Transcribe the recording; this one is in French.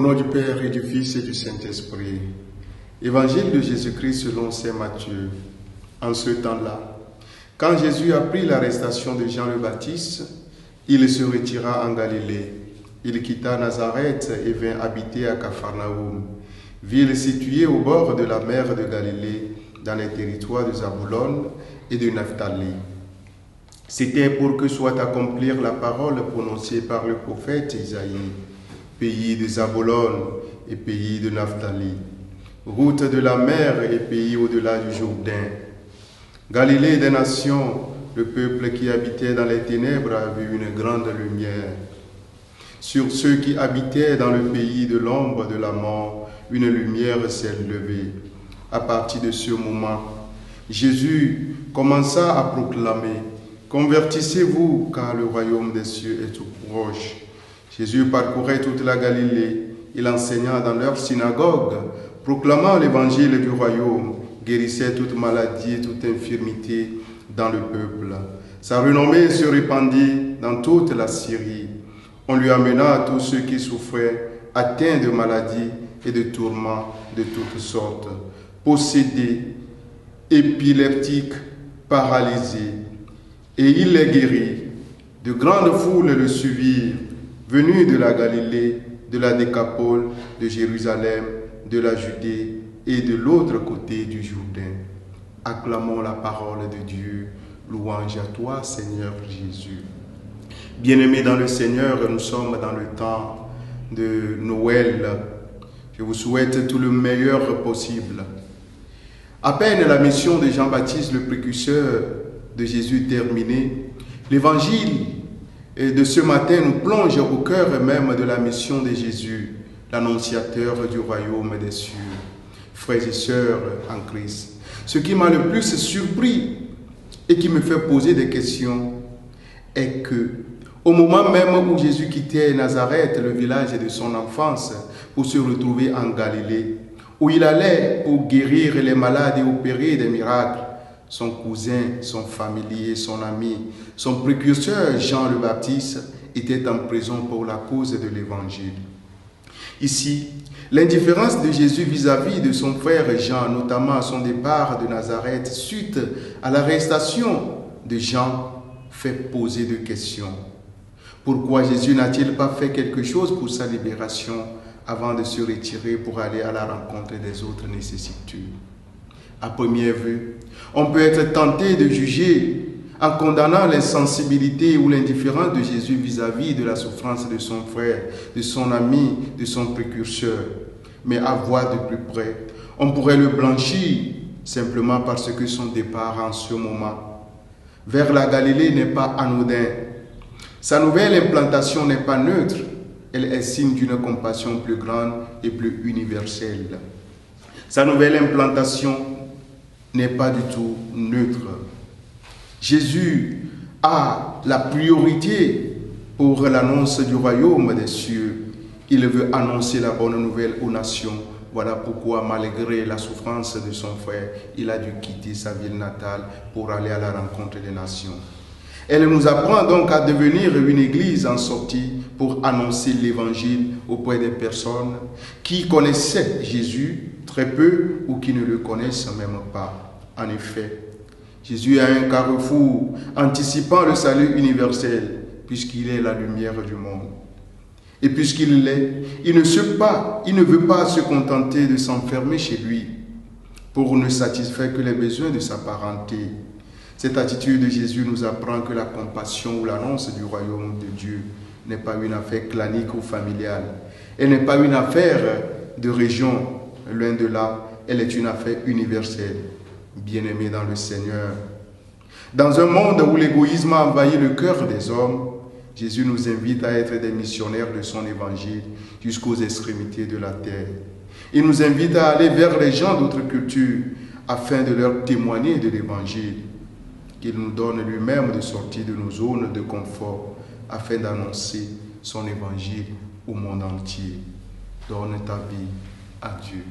nom du Père et du Fils et du Saint-Esprit. Évangile de Jésus-Christ selon saint Matthieu. En ce temps-là, quand Jésus apprit l'arrestation de Jean le Baptiste, il se retira en Galilée. Il quitta Nazareth et vint habiter à Capharnaüm, ville située au bord de la mer de Galilée, dans les territoires de Zabulon et de Naphtali. C'était pour que soit accomplie la parole prononcée par le prophète Isaïe. Pays de Zabulon et pays de Naphtali, route de la mer et pays au-delà du Jourdain. Galilée des nations, le peuple qui habitait dans les ténèbres a vu une grande lumière. Sur ceux qui habitaient dans le pays de l'ombre de la mort, une lumière s'est levée. À partir de ce moment, Jésus commença à proclamer: Convertissez-vous, car le royaume des cieux est tout proche. Jésus parcourait toute la Galilée. Il enseigna dans leurs synagogues, proclamant l'évangile du royaume, guérissait toute maladie et toute infirmité dans le peuple. Sa renommée se répandit dans toute la Syrie. On lui amena tous ceux qui souffraient, atteints de maladies et de tourments de toutes sortes, possédés, épileptiques, paralysés. Et il les guérit. De grandes foules le suivirent, venus de la Galilée, de la Décapole, de Jérusalem, de la Judée et de l'autre côté du Jourdain. Acclamons la parole de Dieu. Louange à toi, Seigneur Jésus. Bien-aimés dans le Seigneur, nous sommes dans le temps de Noël. Je vous souhaite tout le meilleur possible. À peine la mission de Jean-Baptiste, le précurseur de Jésus, terminée, l'évangile de ce matin nous plonge au cœur même de la mission de Jésus, l'annonciateur du royaume des cieux. Frères et sœurs en Christ, ce qui m'a le plus surpris et qui me fait poser des questions est que, au moment même où Jésus quittait Nazareth, le village de son enfance, pour se retrouver en Galilée, où il allait pour guérir les malades et opérer des miracles, son cousin, son familier, son ami, son précurseur Jean le Baptiste était en prison pour la cause de l'évangile. Ici, l'indifférence de Jésus vis-à-vis de son frère Jean, notamment à son départ de Nazareth, suite à l'arrestation de Jean, fait poser deux questions. Pourquoi Jésus n'a-t-il pas fait quelque chose pour sa libération avant de se retirer pour aller à la rencontre des autres nécessiteux? À première vue, on peut être tenté de juger en condamnant l'insensibilité ou l'indifférence de Jésus vis-à-vis de la souffrance de son frère, de son ami, de son précurseur. Mais à voir de plus près, on pourrait le blanchir simplement parce que son départ en ce moment vers la Galilée n'est pas anodin. Sa nouvelle implantation n'est pas neutre, elle est signe d'une compassion plus grande et plus universelle. Sa nouvelle implantation n'est pas du tout neutre. Jésus a la priorité pour l'annonce du royaume des cieux. Il veut annoncer la bonne nouvelle aux nations. Voilà pourquoi, malgré la souffrance de son frère, il a dû quitter sa ville natale pour aller à la rencontre des nations. Elle nous apprend donc à devenir une église en sortie pour annoncer l'évangile auprès des personnes qui connaissaient Jésus très peu ou qui ne le connaissent même pas. En effet, Jésus a un carrefour anticipant le salut universel, puisqu'il est la lumière du monde. Et puisqu'il l'est, il ne veut pas se contenter de s'enfermer chez lui pour ne satisfaire que les besoins de sa parenté. Cette attitude de Jésus nous apprend que la compassion ou l'annonce du royaume de Dieu n'est pas une affaire clanique ou familiale. Elle n'est pas une affaire de région, loin de là, elle est une affaire universelle. Bien-aimés dans le Seigneur. Dans un monde où l'égoïsme a envahi le cœur des hommes, Jésus nous invite à être des missionnaires de son évangile jusqu'aux extrémités de la terre. Il nous invite à aller vers les gens d'autres cultures afin de leur témoigner de l'évangile. Qu'il nous donne lui-même de sortir de nos zones de confort afin d'annoncer son évangile au monde entier. Donne ta vie à Dieu.